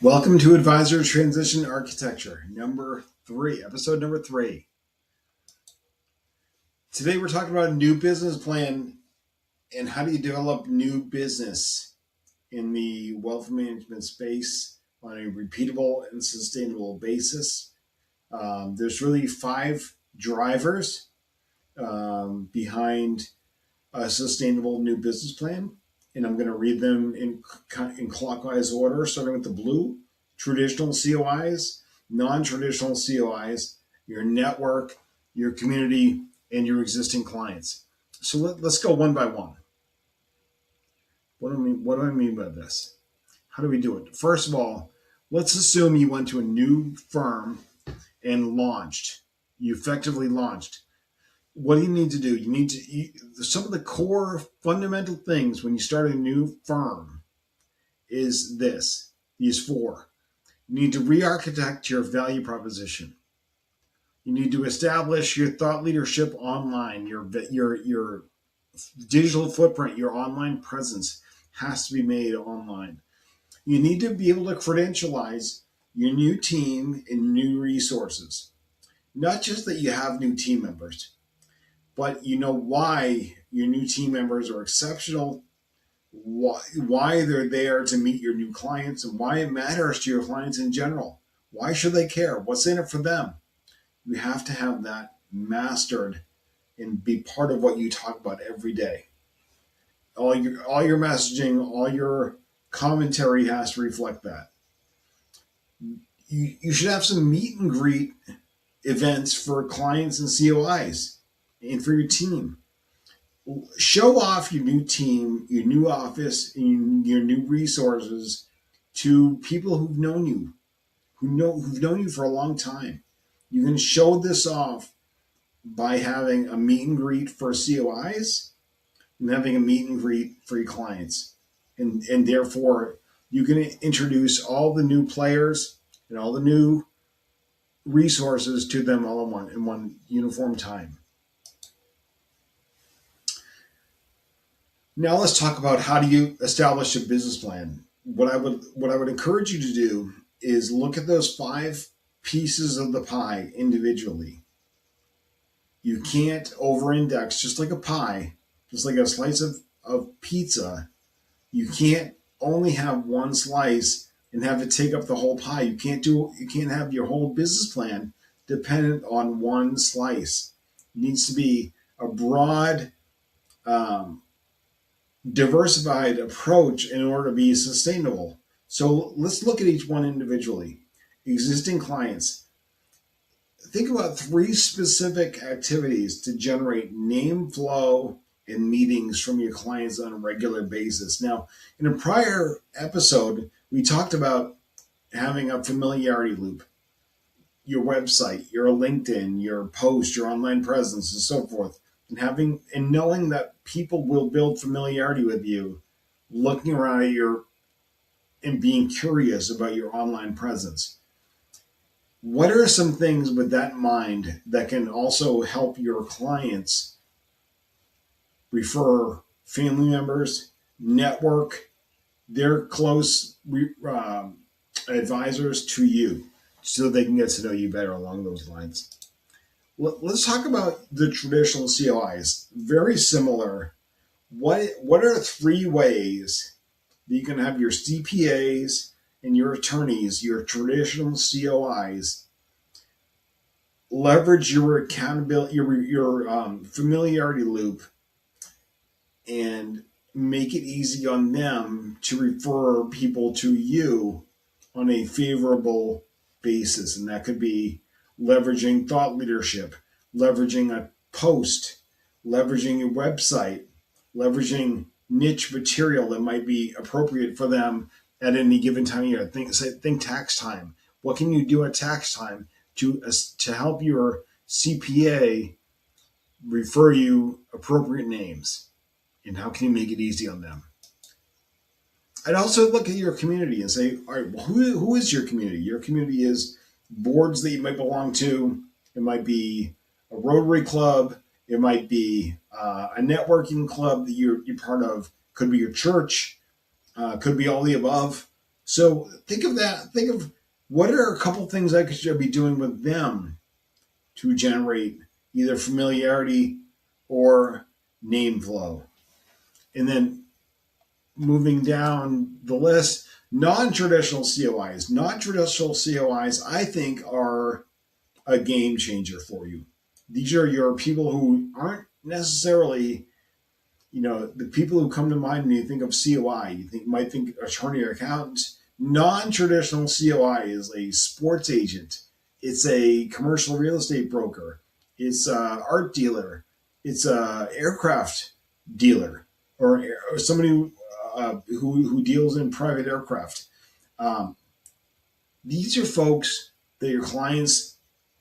Welcome to Advisor Transition Architecture, episode number 3. Today we're talking about a new business plan and how do you develop new business in the wealth management space on a repeatable and sustainable basis. There's really 5 drivers behind a sustainable new business plan, and I'm going to read them in clockwise order, starting with the blue: traditional COIs, non-traditional COIs, your network, your community, and your existing clients. So let's go one by one. What do I mean by this? How do we do it? First of all, let's assume you went to a new firm and launched. You effectively launched. What do you need to do? Some of the core fundamental things when you start a new firm is these 4. You need to re-architect your value proposition. You need to establish your thought leadership online. Your digital footprint, your online presence has to be made online. You need to be able to credentialize your new team and new resources. Not just that you have new team members, but you know why your new team members are exceptional, why they're there to meet your new clients, and why it matters to your clients in general. Why should they care? What's in it for them? You have to have that mastered and be part of what you talk about every day. All your messaging, all your commentary has to reflect that. You should have some meet and greet events for clients and COIs and for your team. Show off your new team, your new office, and your new resources to people who've known you, who've known you for a long time. You can show this off by having a meet and greet for COIs and having a meet and greet for your clients. And therefore, you can introduce all the new players and all the new resources to them all in one uniform time. Now let's talk about how do you establish a business plan. What I would encourage you to do is look at those 5 pieces of the pie individually. You can't over-index, just like a pie, just like a slice of pizza. You can't only have one slice and have it take up the whole pie. You can't have your whole business plan dependent on one slice. It needs to be a broad, diversified approach in order to be sustainable. So let's look at each one individually. Existing clients. Think about 3 specific activities to generate name flow and meetings from your clients on a regular basis. Now, in a prior episode, we talked about having a familiarity loop. Your website, your LinkedIn, your post, your online presence, and so forth. And knowing that people will build familiarity with you, looking around at and being curious about your online presence. What are some things with that in mind that can also help your clients refer family members, network their close advisors to you so they can get to know you better along those lines? Let's talk about the traditional COIs. Very similar. What are 3 ways that you can have your CPAs and your attorneys, your traditional COIs, leverage your accountability, your familiarity loop, and make it easy on them to refer people to you on a favorable basis? And that could be leveraging thought leadership, leveraging a post, leveraging your website, leveraging niche material that might be appropriate for them at any given time of year. Think tax time. What can you do at tax time to help your CPA refer you appropriate names? And how can you make it easy on them? I'd also look at your community and say, all right, well, who is your community? Your community is boards that you might belong to. It might be a Rotary Club. It might be a networking club that you're part of. Could be your church. Could be all the above. So think of that. Think of what are a couple things I could be doing with them to generate either familiarity or name flow. And then moving down the list, non-traditional COIs. Non-traditional COIs, I think, are a game changer for you. These are your people who aren't necessarily, the people who come to mind when you think of COI. Might think attorney or accountant. Non-traditional COI is a sports agent. It's a commercial real estate broker. It's an art dealer. It's a aircraft dealer, or somebody who deals in private aircraft. Um, these are folks that your clients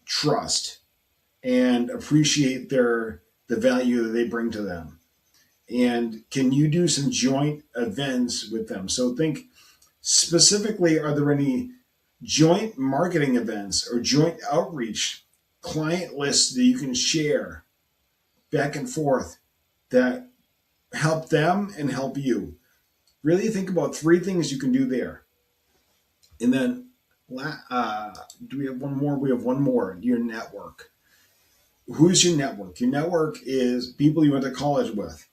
trust and appreciate the value that they bring to them. And can you do some joint events with them? So think specifically, are there any joint marketing events or joint outreach client lists that you can share back and forth that help them and help you? Really think about three things you can do there. And then, do we have one more? We have one more. Your network. Who's your network? Your network is people you went to college with,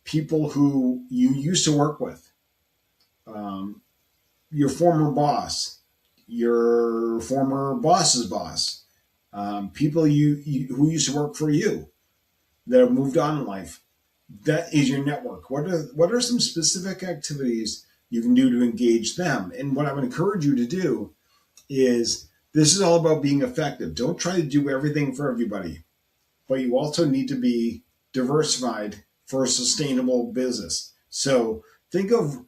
people who you used to work with, um, your former boss, your former boss's boss, people who used to work for you that have moved on in life. That is your network. What are some specific activities you can do to engage them? And what I would encourage you to do is this is all about being effective. Don't try to do everything for everybody, but you also need to be diversified for a sustainable business. So think of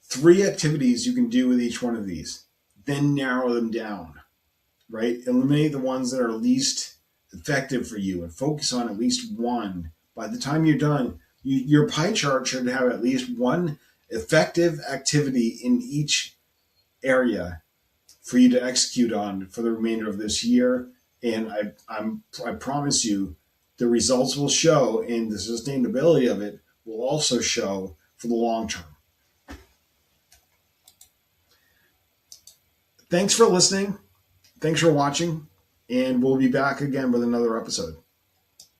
three activities you can do with each one of these, then narrow them down, right? Eliminate the ones that are least effective for you and focus on at least one. By the time you're done, your pie chart should have at least one effective activity in each area for you to execute on for the remainder of this year. And I promise you, the results will show, and the sustainability of it will also show for the long term. Thanks for listening. Thanks for watching, and we'll be back again with another episode.